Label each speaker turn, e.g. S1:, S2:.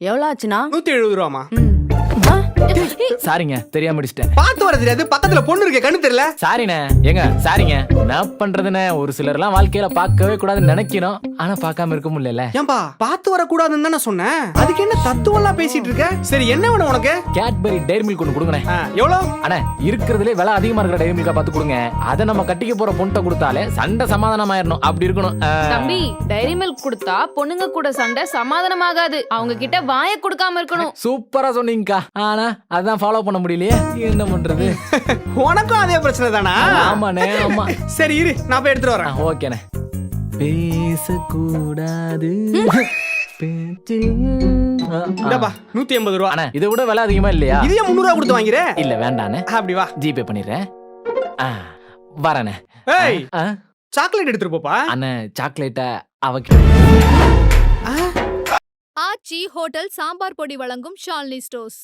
S1: எவ்வளவு ஆச்சுனா?
S2: 170 ரூபாமா?
S3: சாரிங்க, தெரியாம அடிச்சிட்டேன்.
S2: பாத்து வர தெரியாது, பக்கத்துல பொண்ணு இருக்கே, கண்ணு தெரியல.
S3: சாரிண்ணே. ஏங்க சாரிங்க. என்ன பண்றதுன்னு ஒரு சிலர்லாம் வாழ்க்கையில பார்க்கவே கூடாதுன்னு நினைக்கணும். ஆனா பார்க்காம இருக்க முடியல.
S2: ஏன்பா பாத்து வர கூடாதுன்னு தானே சொன்னேன். அதுக்கு என்ன தத்துவம் எல்லாம் பேசிட்டு இருக்க? சரி என்ன வேணும் உனக்கு?
S3: கேட்பரி டெய்ரி மில்க் ஒன்று கொடுங்கண்ணே.
S2: எவ்வளவு?
S3: அண்ணே இருக்கிறதுலே விலை அதிகமா இருக்கிற டெய்ரி மில்கா பார்த்து கொடுங்க. அதை நம்ம கட்டிக்க போற பொண்ணை கொடுத்தாலே சண்டை சமாதானம் ஆயிடணும். அப்படி இருக்கணும்.
S1: தம்பி, டைரி மில்க் கொடுத்தா பொண்ணுங்க கூட சண்டை சமாதானமாகாது. அவங்க கிட்ட வாயை கொடுக்காம இருக்கணும்.
S3: சூப்பரா சொன்னீங்கக்கா. ஆனா அதான் ஃபாலோ பண்ண முடியலையே. என்ன பண்றது?
S2: உனக்கும் அதே பிரச்சனை தானா?
S3: ஆமாண்ணே, ஆமா.
S2: சரி இரு, நான் போய் எடுத்துட்டு வரேன்.
S3: ஓகேண்ணே. பேசக்கூடாது.
S2: இந்தப்பா 180 ரூபா.
S3: அண்ணே இதை விட விலை அதிகமா இல்லையா?
S2: இதே 300 ரூபா கொடுத்து வாங்கிறேன்.
S3: இல்ல வேண்டாண்ணே.
S2: அப்படி வா,
S3: ஜிபே பண்ணிடுறேன். வரண்ணே.
S2: ஏய் சாக்லேட் எடுத்துட்டு போப்பா.
S3: அண்ணே சாக்லேட்டை அவகிட்ட.
S4: ஆச்சி ஹோட்டல் சாம்பார் பொடி வழங்கும் ஷாலினி ஸ்டோர்ஸ்.